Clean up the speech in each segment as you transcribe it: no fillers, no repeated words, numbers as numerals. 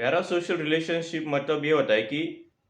Para social relationship मतलब ये होता है कि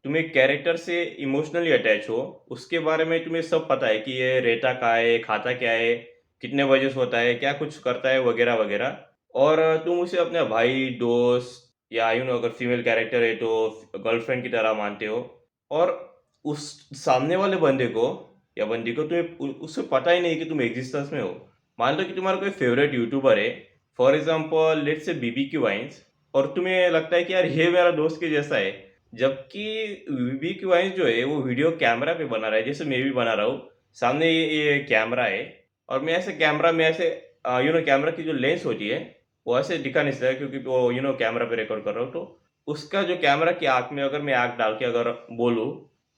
तुम एक कैरेक्टर से इमोशनली अटैच हो। उसके बारे में तुम्हें सब पता है कि ये रहता कहाँ है, खाता क्या है, कितने बजे सोता है, क्या कुछ करता है, वगैरह वगैरह। और तुम उसे अपने भाई, दोस्त या अगर फीमेल कैरेक्टर है तो गर्लफ्रेंड की तरह मानते हो। और उस सामने वाले बंदे को या बंदी को तुम्हें उससे पता ही नहीं कि तुम एग्जिस्टेंस में हो। मान लो कि तुम्हारा कोई फेवरेट यूट्यूबर है, for example let's say BBQ Vines, और तुम्हें लगता है कि यार ये मेरा दोस्त के जैसा है। जबकि बीबीक्यू वाइन्स जो है वो वीडियो कैमरा पे बना रहा है, जैसे मैं भी बना रहा हूँ। सामने ये कैमरा है, और मैं ऐसे कैमरा में ऐसे कैमरा की जो लेंस होती है वो ऐसे दिखा नहीं सकता, क्योंकि वो कैमरा पे रिकॉर्ड कर रहा हूँ। तो उसका जो कैमरा की आंख में अगर मैं आंख डाल के अगर बोलूँ,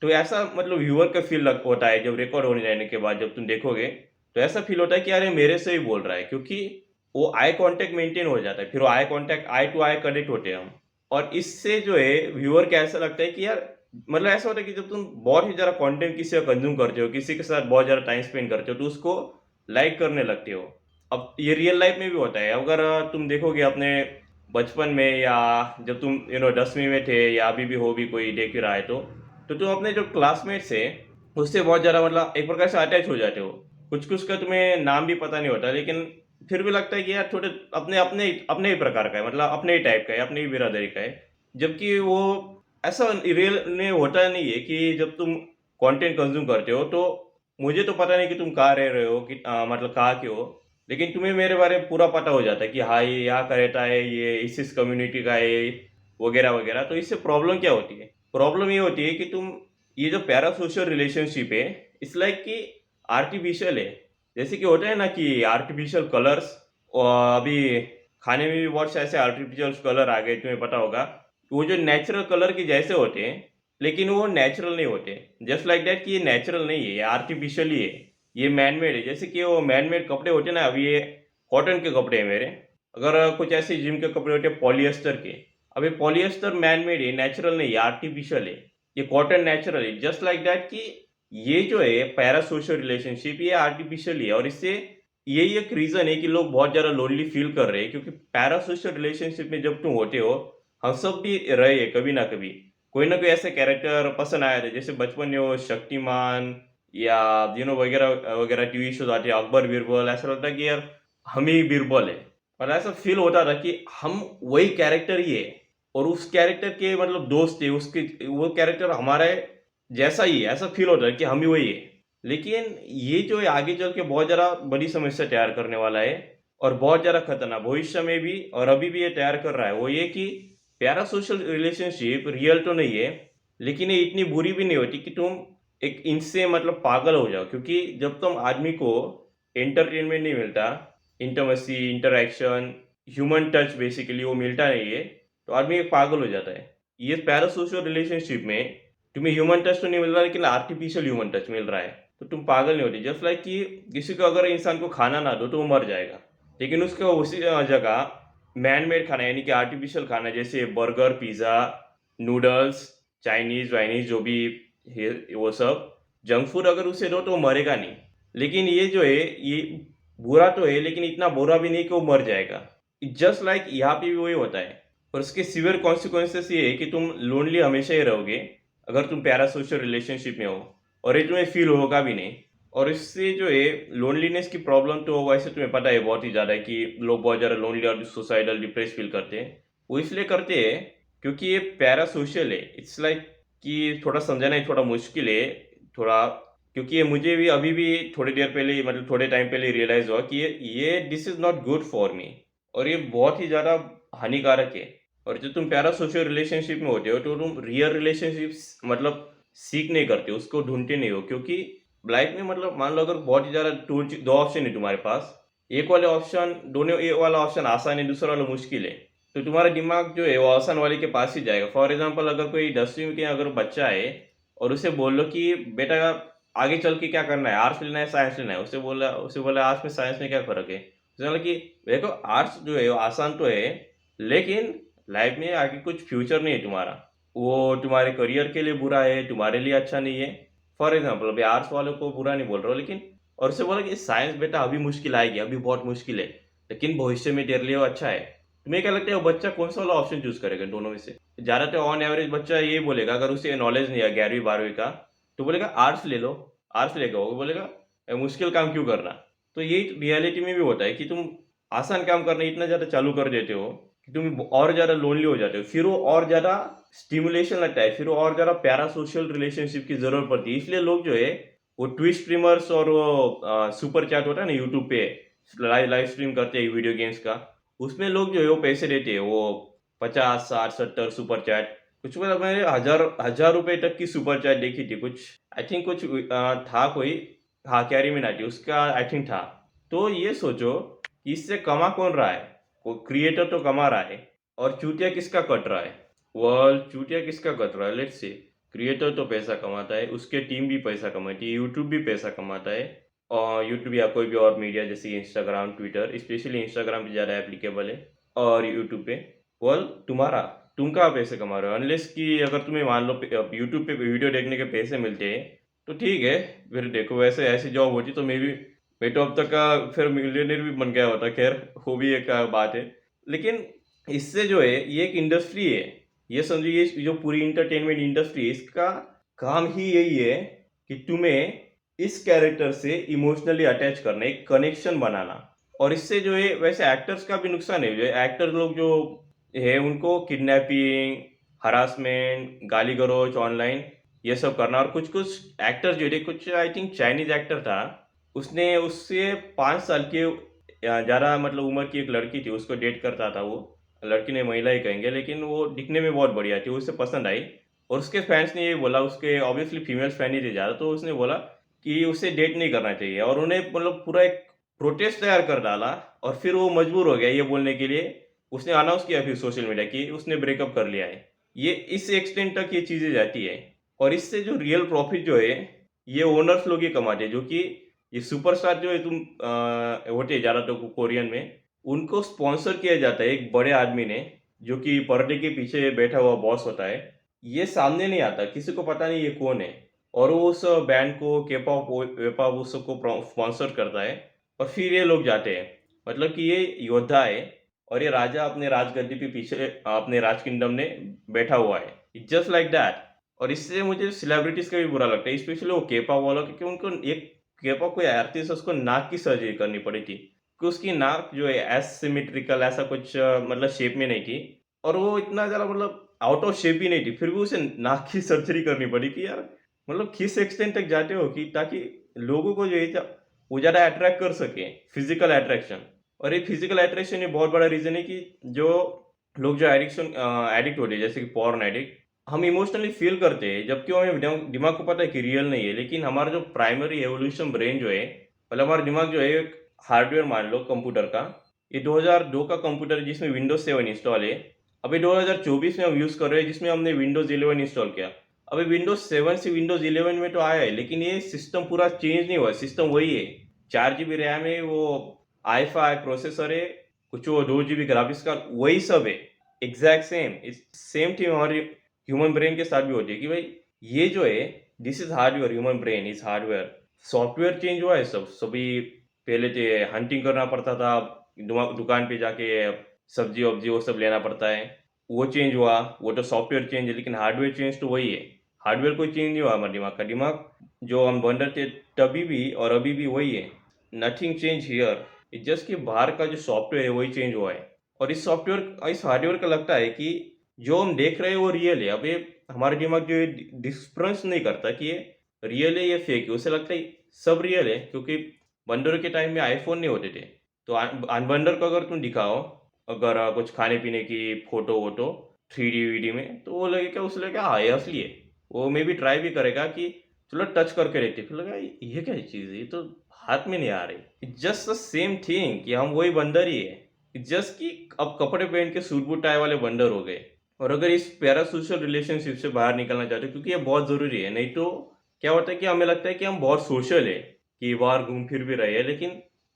तो ऐसा मतलब व्यूअर का फील होता है जब रिकॉर्ड होने जाने के बाद जब तुम देखोगे। तो ऐसा फील होता है कि यार ये मेरे से ही बोल रहा है, क्योंकि वो आई कांटेक्ट मेंटेन हो जाता है, फिर वो eye contact, eye to eye connect होते हैं हम। और इससे जो है व्यूअर का ऐसा लगता है कि यार, मतलब ऐसा होता है कि जब तुम बहुत ही ज़्यादा कंटेंट किसी का कंज्यूम करते हो, किसी के साथ बहुत ज़्यादा टाइम स्पेंड करते हो, तो उसको लाइक करने लगते हो। अब ये रियल लाइफ में भी होता है। अगर तुम देखोगे अपने बचपन में, या जब तुम 10वीं में थे, या अभी भी हो भी कोई देख ही रहा है, तो तुम अपने जो क्लासमेट्स है उससे बहुत ज़्यादा मतलब एक प्रकार से अटैच हो जाते हो। कुछ कुछ का तुम्हें नाम भी पता नहीं होता, लेकिन फिर भी लगता है कि यार थोड़े अपने अपने अपने ही प्रकार का है, मतलब अपने ही टाइप का है, अपनी ही बिरादरी का है। जबकि वो ऐसा रियल में होता नहीं है कि जब तुम कंटेंट कंज्यूम करते हो, तो मुझे तो पता नहीं कि तुम कहाँ रह रहे हो, कि मतलब कहाँ के हो। लेकिन तुम्हें मेरे बारे में पूरा पता हो जाता है कि हाँ, ये यहाँ का रहता है, ये इस कम्युनिटी का है, वगैरह वगैरह। तो इससे प्रॉब्लम क्या होती है? प्रॉब्लम ये होती है कि तुम, ये जो पैरा सोशल रिलेशनशिप है, इट्स लाइक कि आर्टिफिशियल है। जैसे कि होता है ना कि आर्टिफिशियल कलर्स, और अभी खाने में भी बहुत से ऐसे आर्टिफिशियल कलर आ गए, तुम्हें पता होगा। वो जो नेचुरल कलर के जैसे होते हैं, लेकिन वो नेचुरल नहीं होते। जस्ट लाइक दैट कि ये नेचुरल नहीं है, ये आर्टिफिशियल ही है, ये मैन मेड है। जैसे कि वो मैन मेड कपड़े होते हैं ना, अभी ये कॉटन के कपड़े हैं मेरे। अगर कुछ ऐसे जिम के कपड़े होते हैं पॉलिएस्टर के, अभी पॉलिएस्टर मैन मेड है, नेचुरल नहीं है, आर्टिफिशियल है। ये कॉटन नेचुरल है। जस्ट लाइक दैट कि ये जो है पैरा सोशल रिलेशनशिप, ये आर्टिफिशियल है। और इससे यही एक रीजन है कि लोग बहुत ज्यादा लोनली फील कर रहे हैं, क्योंकि पैरा सोशल रिलेशनशिप में जब तुम होते हो, हम सब भी रहे हैं कभी ना कभी। कोई ना कोई ऐसे कैरेक्टर पसंद आए थे, जैसे बचपन में वो शक्तिमान, या वगैरह वगैरह टीवी शोज आते हैं, अकबर बीरबल। ऐसा लगता है कि यार हम ही बीरबल है। और ऐसा फील होता था कि हम वही कैरेक्टर ही है, और उस कैरेक्टर के मतलब दोस्त है उसके, वो कैरेक्टर हमारे जैसा ही है, ऐसा फील होता है कि हम ही वही है। लेकिन ये जो है आगे चल के बहुत ज़्यादा बड़ी समस्या तैयार करने वाला है, और बहुत ज़्यादा खतरनाक, भविष्य में भी और अभी भी ये तैयार कर रहा है। वो ये कि प्यारा सोशल रिलेशनशिप रियल तो नहीं है, लेकिन ये इतनी बुरी भी नहीं होती कि तुम एक इनसे मतलब पागल हो जाओ। क्योंकि जब तुम आदमी को एंटरटेनमेंट नहीं मिलता, intimacy, interaction, human touch basically वो मिलता नहीं है, तो आदमी एक पागल हो जाता है। ये पैरा सोशल रिलेशनशिप में तुम्हें ह्यूमन टच तो नहीं मिल रहा, लेकिन आर्टिफिशियल ह्यूमन टच मिल रहा है, तो तुम पागल नहीं होती। जस्ट लाइक कि किसी को अगर इंसान को खाना ना दो तो वो मर जाएगा, लेकिन उसको उसी जगह मैन मेड खाना, यानी कि आर्टिफिशियल खाना, जैसे बर्गर, पिज़्ज़ा, नूडल्स, चाइनीज़ वाइनीज़ जो भी है, वो सब जंक फूड अगर उसे दो तो वो मरेगा नहीं। लेकिन ये जो है, ये बुरा तो है, लेकिन इतना बुरा भी नहीं कि वो मर जाएगा। जस्ट लाइक यहाँ पे भी वही होता है। और उसके सिवियर कॉन्सिक्वेंसेस ये है कि तुम लोनली हमेशा ही रहोगे अगर तुम पैरा सोशल रिलेशनशिप में हो, और ये तुम्हें फील होगा भी नहीं। और इससे जो है लोनलीनेस की प्रॉब्लम तो वैसे तुम्हें पता है बहुत ही ज़्यादा है, कि लोग बहुत ज़्यादा लोनली और सुसाइडल डिप्रेस फील करते हैं। वो इसलिए करते हैं क्योंकि ये पैरा सोशल है। इट्स लाइक कि थोड़ा समझाना ही थोड़ा मुश्किल है, थोड़ा। क्योंकि ये मुझे भी अभी भी थोड़ी देर पहले मतलब थोड़े टाइम पहले रियलाइज़ हुआ कि ये this is not good for me, और ये बहुत ही ज़्यादा हानिकारक है। और जब तुम पैरा सोशल रिलेशनशिप में होते हो, तो तुम रियल रिलेशनशिप्स मतलब सीख नहीं करते, उसको ढूंढते नहीं हो। क्योंकि लाइफ में मतलब मान लो अगर बहुत ही ज़्यादा दो ऑप्शन है तुम्हारे पास, एक वाले ऑप्शन, दोनों एक वाला ऑप्शन आसान है, दूसरा वाला मुश्किल है, तो तुम्हारा दिमाग जो है वो आसान वाले के पास ही जाएगा। फॉर एग्जाम्पल, अगर कोई 10वीं के अगर बच्चा है, और उसे बोल लो कि बेटा आगे चल के क्या करना है, आर्ट्स लेना है साइंस लेना है, उसे बोला आर्ट्स में साइंस में क्या फ़र्क है। उसे बोला कि देखो आर्ट्स जो है वो आसान तो है, लेकिन लाइफ में आगे कुछ फ्यूचर नहीं है तुम्हारा, वो तुम्हारे करियर के लिए बुरा है, तुम्हारे लिए अच्छा नहीं है। फॉर एग्जाम्पल, अभी आर्ट्स वालों को बुरा नहीं बोल रहा हूँ, लेकिन और उससे बोला कि साइंस बेटा अभी मुश्किल आएगी, अभी बहुत मुश्किल है, लेकिन भविष्य में तेरे लिए वो अच्छा है। तुम्हें क्या लगता है वो बच्चा कौन सा वाला ऑप्शन चूज करेगा दोनों में से? ज्यादातर ऑन एवरेज बच्चा ये बोलेगा, अगर उसे नॉलेज नहीं है 11वीं 12वीं का, तो बोलेगा आर्ट्स ले लो। आर्ट्स लेगा वो बोलेगा मुश्किल काम क्यों करना। तो यही रियलिटी में भी होता है कि तुम आसान काम करना इतना ज्यादा चालू कर देते हो कि तुम और ज्यादा लोनली हो जाते हो, फिर वो और ज्यादा स्टिमुलेशन लगता है, फिर वो और ज्यादा पैरा सोशल रिलेशनशिप की जरूरत पड़ती है। इसलिए लोग जो है वो ट्विच स्ट्रीमर्स और वो सुपर चैट होता है ना यूट्यूब पे, लाइव स्ट्रीम करते हैं वीडियो गेम्स का, उसमें लोग जो है वो पैसे देते हैं, वो 50 60 70 सुपर चैट। कुछ मतलब मैंने हजार हजार रुपए तक की सुपर चैट देखी थी कुछ। आई थिंक कुछ था कोई, हाँ कैरी मिनाटी उसका आई थिंक था। तो ये सोचो कि इससे कमा कौन रहा है? वो क्रिएटर तो कमा रहा है, और चूतिया किसका कट रहा है? वर्ल्ड चूतिया किसका कट रहा है? लेट्स से क्रिएटर तो पैसा कमाता है, उसके टीम भी पैसा कमाती है, यूट्यूब भी पैसा कमाता है, और यूट्यूब या कोई भी और मीडिया जैसे इंस्टाग्राम ट्विटर, स्पेशली इंस्टाग्राम पे ज़्यादा एप्लीकेबल है, और यूट्यूब पे। वेल तुम्हारा, तुम कहाँ पैसे कमा रहे हो? अनलेस कि अगर तुम्हें मान लो यूट्यूब पे वीडियो देखने के पैसे मिलते हैं तो ठीक है, फिर देखो वैसे ऐसी जॉब होती तो मैं तो अब तक का फिर मिलियनर भी बन गया होता। खैर वो भी एक बात है, लेकिन इससे जो है ये एक इंडस्ट्री है। ये समझिए ये जो पूरी इंटरटेनमेंट इंडस्ट्री है इसका काम ही यही है कि तुम्हें इस कैरेक्टर से इमोशनली अटैच करना, एक कनेक्शन बनाना। और इससे जो है वैसे एक्टर्स का भी नुकसान है, जो एक्टर लोग जो है उनको किडनैपिंग, हरासमेंट, गाली गलौज ऑनलाइन ये सब करना। और कुछ कुछ एक्टर जो है, कुछ आई थिंक चाइनीज एक्टर था, उसने उससे 5 साल के ज़्यादा मतलब उम्र की एक लड़की थी, उसको डेट करता था वो। लड़की ने महिला ही कहेंगे, लेकिन वो दिखने में बहुत बढ़िया थी, उसे पसंद आई। और उसके फैंस ने ये बोला, उसके ऑब्वियसली फीमेल फैन ही थे ज़्यादा, तो उसने बोला कि उसे डेट नहीं करना चाहिए। और उन्हें मतलब पूरा एक प्रोटेस्ट तैयार कर डाला, और फिर वो मजबूर हो गया ये बोलने के लिए। उसने अनाउंस किया फिर सोशल मीडिया कि उसने ब्रेकअप कर लिया है। ये इस एक्सटेंट तक ये चीज़ें जाती है। और इससे जो रियल प्रॉफिट जो है ये ओनर्स लोग ही कमाते हैं, जो कि ये सुपरस्टार जो है तुम होते हैं ज़्यादातर कोरियन में, उनको स्पॉन्सर किया जाता है एक बड़े आदमी ने, जो कि पर्दे के पीछे बैठा हुआ बॉस होता है। ये सामने नहीं आता, किसी को पता नहीं ये कौन है। और वो उस बैंड को केपॉप वेपॉप उस सबको स्पॉन्सर करता है, और फिर ये लोग जाते हैं। मतलब कि ये योद्धा है, और ये राजा अपने राजगद्दी पे पीछे अपने राज किंगडम ने बैठा हुआ है, जस्ट लाइक दैट। और इससे मुझे सेलिब्रिटीज का भी बुरा लगता है, स्पेशली वो केपॉप वालों, क्योंकि उनको एक केपॉप कोई आर्टिस्ट है, उसको नाक की सर्जरी करनी पड़ी थी, कि उसकी नाक जो है एसिमेट्रिकल ऐसा कुछ मतलब शेप में नहीं थी। और वो इतना ज़्यादा मतलब आउट ऑफ शेप ही नहीं थी, फिर भी उसे नाक की सर्जरी करनी पड़ी। कि यार मतलब किस एक्सटेंट तक जाते हो कि ताकि लोगों को जो है वो ज़्यादा अट्रैक्ट कर सके, फिजिकल अट्रैक्शन। और ये फिजिकल अट्रैक्शन ये बहुत बड़ा रीज़न है कि जो लोग जो एडिक्शन एडिक्ट होते हैं, जैसे कि पॉर्न एडिक्ट, हम इमोशनली फील करते हैं, जबकि हमें दिमाग को पता है कि रियल नहीं है। लेकिन हमारा जो प्राइमरी एवोल्यूशन ब्रेन जो है, मतलब हमारा दिमाग जो है एक हार्डवेयर मान लो कंप्यूटर का, ये 2002 का कंप्यूटर है जिसमें विंडोज 7 इंस्टॉल है। अभी 2024 में हम यूज़ कर रहे हैं जिसमें हमने विंडोज 11 इंस्टॉल किया। अभी विंडोज 7 से विंडोज 11 में तो आया है, लेकिन ये सिस्टम पूरा चेंज नहीं हुआ, सिस्टम वही है। 4 GB रैम है, वो i5 प्रोसेसर है, कुछ वो 2 GB ग्राफिक्स कार्ड, वही सब है, एग्जैक्ट सेम। सेम थी हमारी ह्यूमन ब्रेन के साथ भी होती है कि भाई ये जो है this is hardware, human brain is hardware. Software change हुआ है सब सभी। पहले तो हंटिंग करना पड़ता था, दुकान पे जाके सब्जी वब्जी वो सब लेना पड़ता है, वो चेंज हुआ, वो तो सॉफ्टवेयर चेंज है। लेकिन हार्डवेयर चेंज तो वही है, हार्डवेयर कोई चेंज नहीं हुआ। हमारे दिमाग का, दिमाग जो हम बन रहे थे तभी भी और अभी भी वही है, nothing change here. It just कि बाहर का जो सॉफ्टवेयर है वही चेंज हुआ है। और इस सॉफ्टवेयर इस हार्डवेयर का लगता है कि जो हम देख रहे हैं वो रियल है। अब ये हमारा दिमाग जो है डिफरेंस नहीं करता कि ये रियल है या फेक है, उसे लगता है सब रियल है। क्योंकि बंदर के टाइम में आईफोन नहीं होते थे, तो बंदर को अगर तुम दिखाओ अगर कुछ खाने पीने की फोटो वोटो 3D वीडी में, तो वो लगेगा, उसे लगेगा हाँ ये असली है। वो मे भी ट्राई भी करेगा कि चलो टच करके देखते, फिर लगा ये क्या चीज़ है, ये तो हाथ में नहीं आ रही। It's just the same thing कि हम वही बंदर ही है। इट्स जस्ट कि अब कपड़े पहन के सूट बूट टाई वाले बंदर हो गए। और अगर इस पैरासोशल रिलेशनशिप से बाहर निकलना चाहते हो, क्योंकि ये बहुत ज़रूरी है, नहीं तो क्या होता है कि हमें लगता है कि हम बहुत सोशल है, कि बाहर घूम फिर भी रहे हैं, लेकिन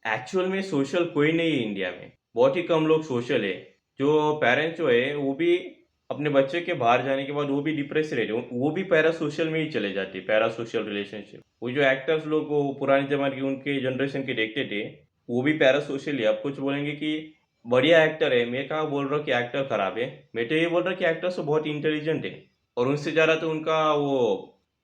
एक्चुअल में सोशल कोई नहीं है इंडिया में। बहुत ही कम लोग सोशल है। जो पेरेंट्स जो है वो भी अपने बच्चे के बाहर जाने के बाद वो भी डिप्रेस रहते हैं, वो भी पैरा सोशल में ही चले जाते हैं, पैरा सोशल रिलेशनशिप। वो जो एक्टर्स लोग वो पुराने जमाने के उनके जनरेशन के देखते थे, वो भी पैरा सोशल है। अब कुछ बोलेंगे कि बढ़िया एक्टर है, मैं कहाँ बोल रहा हूँ कि एक्टर खराब है। मैं तो ये बोल रहा हूँ कि एक्टर्स तो बहुत इंटेलिजेंट है। और उनसे ज़्यादा तो उनका वो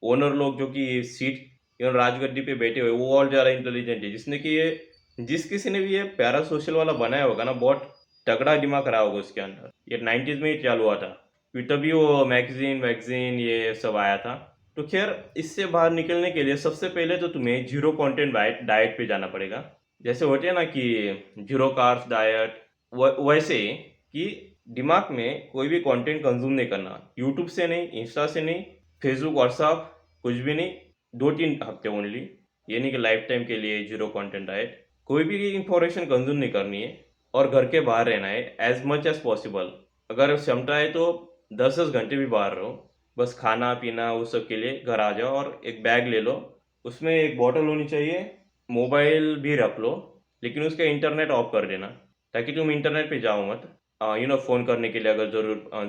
ओनर लोग जो कि सीट राजगद्दी पे बैठे हुए वो और ज़्यादा इंटेलिजेंट है, जिसने कि ये जिस किसी ने भी ये पैरा सोशल वाला बनाया होगा ना, बहुत तगड़ा दिमाग रहा होगा उसके अंदर। ये 90s में ही चालू हुआ था, फिर तभी वो मैगजीन वैगजीन ये सब आया था। तो खैर, इससे बाहर निकलने के लिए सबसे पहले तो तुम्हें जीरो कंटेंट डाइट पे जाना पड़ेगा। जैसे होते हैं ना कि जीरो कार्ब्स डाइट, वैसे ही कि दिमाग में कोई भी कंटेंट कंज्यूम नहीं करना, यूट्यूब से नहीं, इंस्टा से नहीं, फेसबुक व्हाट्सअप कुछ भी नहीं। 2-3 हफ्ते ओनली, ये नहीं कि लाइफ टाइम के लिए जीरो कंटेंट डाइट। कोई भी इंफॉर्मेशन कंज्यूम नहीं करनी है और घर के बाहर रहना है एज मच एज पॉसिबल। अगर क्षमता है तो 10-10 घंटे भी बाहर रहो, बस खाना पीना उस सब के लिए घर आ जाओ और एक बैग ले लो, उसमें एक बॉटल होनी चाहिए, मोबाइल भी रख लो, लेकिन उसका इंटरनेट ऑफ कर देना, ताकि तुम इंटरनेट पे जाओ मत। फ़ोन करने के लिए अगर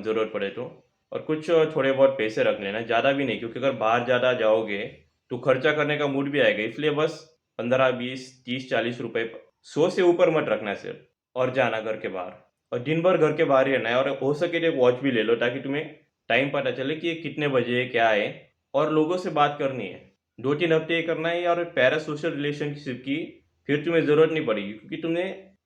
ज़रूरत पड़े तो। और कुछ थोड़े बहुत पैसे रख लेना, ज़्यादा भी नहीं, क्योंकि अगर बाहर ज़्यादा जाओगे तो खर्चा करने का मूड भी आएगा, इसलिए बस 15-20-30-40 रुपए, 100 से ऊपर मत रखना सिर्फ। और जाना घर के बाहर, और दिन भर घर के बाहर ही रहना है, और हो सके तो एक वॉच भी ले लो, ताकि तुम्हें टाइम पता चले कि ये कितने बजे है, क्या है। और लोगों से बात करनी है, 2-3 हफ्ते ये करना है। और पैरा सोशल रिलेशनशिप की फिर तुम्हें ज़रूरत नहीं पड़ेगी, क्योंकि तुमने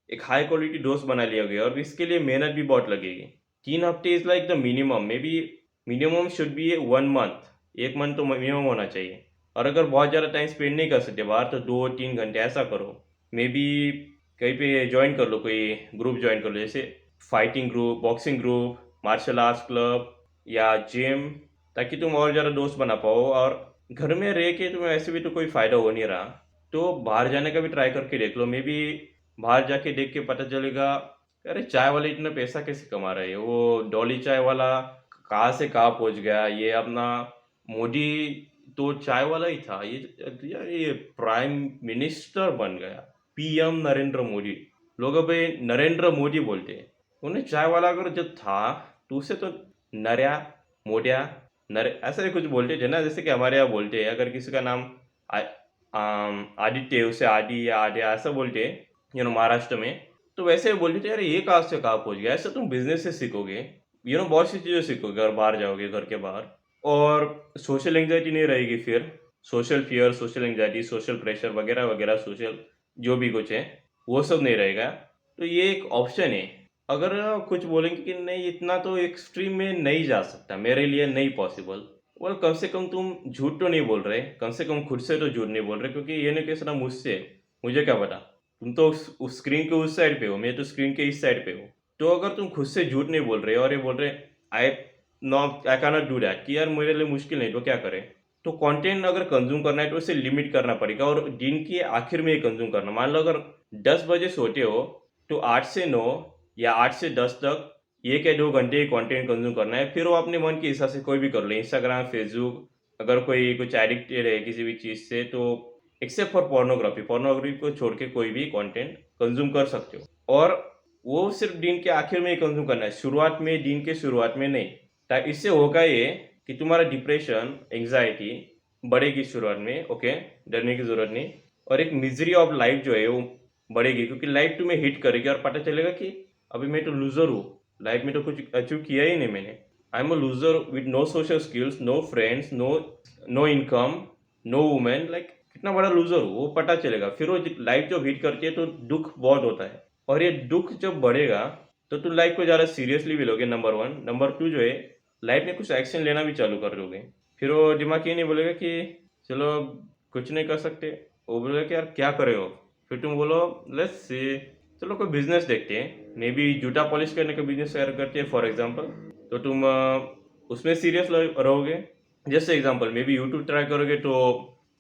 एक हाई क्वालिटी दोस्त बना लिया होगा, और इसके लिए मेहनत भी बहुत लगेगी। 3 हफ्ते is like the minimum, may be minimum should be 1 month, 1 month तो मिनिमम होना चाहिए। और अगर बहुत ज़्यादा टाइम स्पेंड नहीं कर सकते बाहर, तो 2-3 घंटे ऐसा करो, मे बी कहीं पे ज्वाइन कर लो, कोई ग्रुप ज्वाइन कर लो, जैसे fighting group, boxing group, martial arts club या जिम, ताकि तुम और ज़्यादा दोस्त बना पाओ। और घर में रह के तुम्हें ऐसे भी तो कोई फ़ायदा हो नहीं रहा, तो बाहर जाने का भी ट्राई करके देख लो। मे बी बाहर जाके देख के पता चलेगा, अरे चाय वाले इतना पैसा कैसे कमा रहे हैं, वो डॉली चाय वाला कहाँ से कहाँ पहुंच गया, ये अपना मोदी तो चाय वाला ही था, ये यार ये प्राइम मिनिस्टर बन गया, पीएम नरेंद्र मोदी। लोग अब ये नरेंद्र मोदी बोलते हैं, उन्हें चाय वाला अगर जब था तो उसे तो नर्या, मोडिया, नर ऐसा ही कुछ बोलते थे ना, जैसे कि हमारे यहाँ बोलते हैं अगर किसी का नाम आदित्य है, उसे आदि या आद्या ऐसा बोलते हैं, महाराष्ट्र में। तो वैसे ही बोलते थे, अरे ये कहाँ से कहाँ पहुंच गया। ऐसा तुम बिजनेस से सीखोगे, बहुत सी चीज़ें सीखोगे अगर बाहर जाओगे घर के बाहर। और सोशल एंग्जाइटी नहीं रहेगी फिर, social fear, social anxiety, social pressure वगैरह वगैरह, सोशल जो भी कुछ है वो सब नहीं रहेगा। तो ये एक ऑप्शन है। अगर कुछ बोलेंगे कि नहीं इतना तो एक्सट्रीम में नहीं जा सकता, मेरे लिए नहीं पॉसिबल, well, कम से कम तुम झूठ तो नहीं बोल रहे, कम से कम खुद से तो झूठ नहीं बोल रहे, क्योंकि ये नहीं कैसा ना मुझसे, मुझे क्या पता, तुम तो उस स्क्रीन के उस साइड पे हो, मैं तो स्क्रीन के इस साइड पे हो। तो अगर तुम खुद से झूठ नहीं बोल रहे और ये बोल रहे आई आई कैनॉट डू दैट, कि यार मेरे लिए मुश्किल नहीं, तो क्या करें। तो कंटेंट अगर कंज्यूम करना है तो उसे लिमिट करना पड़ेगा, और दिन के आखिर में ही कंज्यूम करना। मान लो अगर 10 बजे सोते हो तो 8 से 9 या 8 से 10 तक 1 या 2 घंटे कंटेंट कंज्यूम करना है। फिर वो अपने मन के हिसाब से कोई भी कर लो, इंस्टाग्राम, फेसबुक, अगर कोई कुछ एडिक्टेड है किसी भी चीज़ से तो एक्सेप्ट फॉर पोर्नोग्राफी, पोर्नोग्राफी को छोड़ के कोई भी कंटेंट कंज्यूम कर सकते हो। और वो सिर्फ दिन के आखिर में ही कंज्यूम करना है, शुरुआत में, दिन के शुरुआत में नहीं। ताकि इससे होगा ये कि तुम्हारा डिप्रेशन, एंग्जाइटी बढ़ेगी शुरुआत में, ओके, डरने की ज़रूरत नहीं। और एक मिजरी ऑफ लाइफ जो है वो बढ़ेगी, क्योंकि लाइफ तुम्हें हिट करेगी और पता चलेगा कि अभी मैं तो लूज़र हूँ, लाइफ में तो कुछ अचीव किया ही नहीं मैंने। I am a loser with no social skills, no friends, no no income, no women, like कितना बड़ा लूज़र हूँ वो पता चलेगा। फिर वो लाइफ जब हिट करती है तो दुख बहुत होता है, और ये दुख जब बढ़ेगा तो तुम लाइफ को ज़्यादा सीरियसली भी लोगे, नंबर 1। नंबर 2 जो है, लाइफ में कुछ एक्शन लेना भी चालू कर दोगे। फिर वो दिमाग ये नहीं बोलेगा कि चलो कुछ नहीं कर सकते, वो बोलेगा कि यार क्या करे हो। फिर तुम बोलो लेट्स सी, चलो कोई बिजनेस देखते हैं, मे बी जूता पॉलिश करने का बिजनेस शेयर करते हैं फॉर एग्जांपल। तो तुम उसमें सीरियस रहोगे। जैसे example, may be YouTube try करोगे तो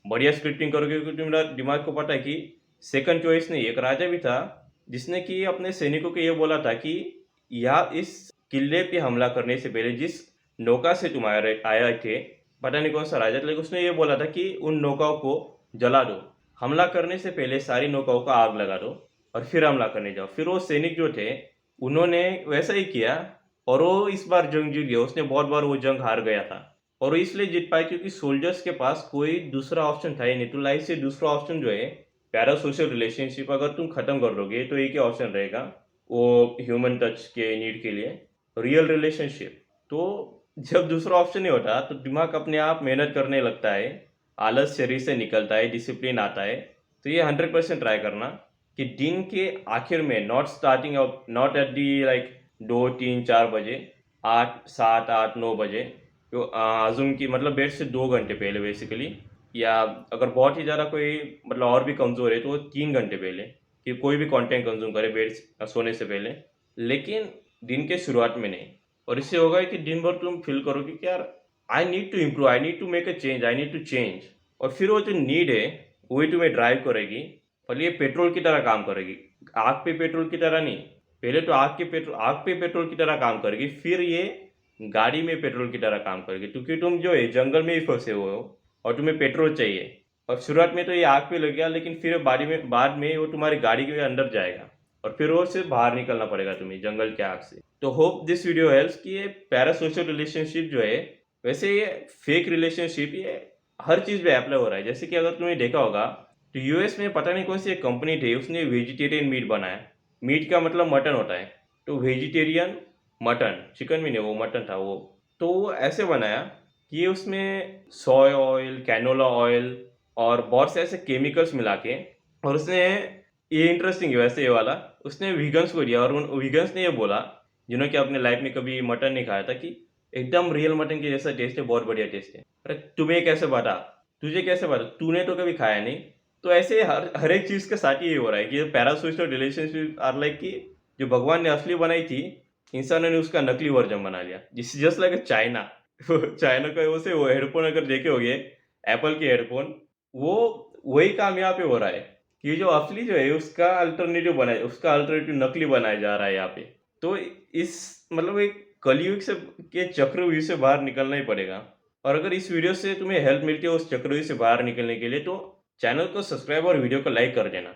बढ़िया स्क्रिप्टिंग करोगे, क्योंकि तुम्हारा दिमाग को पता है कि सेकंड चॉइस नहीं। एक राजा भी था जिसने कि अपने सैनिकों को ये बोला था कि यह इस किले पे हमला करने से पहले जिस नौका से तुम आए थे, पता नहीं कौन सा राजा था, लेकिन उसने ये बोला था कि उन नौकाओं को जला दो, हमला करने से पहले सारी नौकाओं को आग लगा दो और फिर हमला करने जाओ। फिर वो सैनिक जो थे उन्होंने वैसा ही किया, और वो इस बार जंग जीत गया। उसने बहुत बार वो जंग हार गया था, और वो इसलिए जीत पाए क्योंकि सोल्जर्स के पास कोई दूसरा ऑप्शन था ही नहीं। तो लाइफ से दूसरा ऑप्शन जो है पैरा सोशल रिलेशनशिप, अगर तुम खत्म कर दोगे तो एक ही ऑप्शन रहेगा, वो ह्यूमन टच के नीड के लिए, रियल रिलेशनशिप। तो जब दूसरा ऑप्शन नहीं होता तो दिमाग अपने आप मेहनत करने लगता है, आलस शरीर से निकलता है, डिसिप्लिन आता है। तो ये 100% ट्राई करना कि दिन के आखिर में, not starting of, not at the like 2 3 4 बजे, 8 7 8 9 बजे, तो अजूम की मतलब बेड से 2 घंटे पहले बेसिकली, या अगर बहुत ही ज़्यादा कोई मतलब और भी कमज़ोर है तो 3 घंटे पहले, कि कोई भी कंटेंट कंज्यूम करे बेड सोने से पहले, लेकिन दिन के शुरुआत में नहीं। और इससे होगा कि दिन भर तुम फील करोगे कि यार I need to improve, I need to make a change, I need to change. और फिर वो जो नीड है वही तुम्हें ड्राइव करेगी, और ये पेट्रोल की तरह काम करेगी। आग पे पेट्रोल की तरह नहीं, पहले तो आग पे पेट्रोल की तरह काम करेगी, फिर ये गाड़ी में पेट्रोल की तरह काम करेगी, क्योंकि तुम जो है जंगल में ही फंसे हुए हो और तुम्हें पेट्रोल चाहिए। और शुरुआत में तो ये आग पे लग गया, लेकिन फिर बाद में वो तुम्हारी गाड़ी के अंदर जाएगा, और फिर वो से बाहर निकलना पड़ेगा तुम्हें जंगल के आग से। तो होप दिस वीडियो हेल्प्स कि ये पैरासोशल रिलेशनशिप जो है, वैसे ये फेक रिलेशनशिप, ये हर चीज़ पे अप्लाई हो रहा है। जैसे कि अगर तुमने देखा होगा तो यूएस में पता नहीं कौन सी एक कंपनी थी, उसने वेजिटेरियन मीट बनाया। मीट का मतलब मटन होता है, तो वेजिटेरियन मटन, चिकन भी नहीं, वो मटन था वो। तो वो ऐसे बनाया कि उसमें सोया ऑयल, कैनोला ऑयल और बहुत से ऐसे केमिकल्स मिला के, और उसने, ये इंटरेस्टिंग है वैसे ये वाला, उसने वीगन्स को दिया, और उन वीगन्स ने ये बोला, जिन्होंने कि अपने लाइफ में कभी मटन नहीं खाया था, कि एकदम रियल मटन के जैसा टेस्ट है, बहुत बढ़िया टेस्ट है। अरे तुम्हें कैसे पता, तुझे कैसे पता, तूने तो कभी खाया नहीं। तो ऐसे हर एक चीज़ के साथ ही ये हो रहा है कि पैरासोशल रिलेशनशिप आर लाइक कि जो भगवान ने असली बनाई थी, इंसानों ने उसका नकली वर्जन बना लिया, जिस जस्ट लाइक चाइना। चाइना का वो हेडफोन अगर देखे होगे, एप्पल के हेडफोन, वो वही काम यहाँ पे हो रहा है कि जो असली जो है उसका अल्टरनेटिव नकली बनाया जा रहा है यहाँ पे। तो इस मतलब एक कलयुग से के चक्रव्यूह से बाहर निकलना ही पड़ेगा। और अगर इस वीडियो से तुम्हें हेल्प मिलती है उस चक्रव्यूह से बाहर निकलने के लिए, तो चैनल को सब्सक्राइब और वीडियो को लाइक कर देना।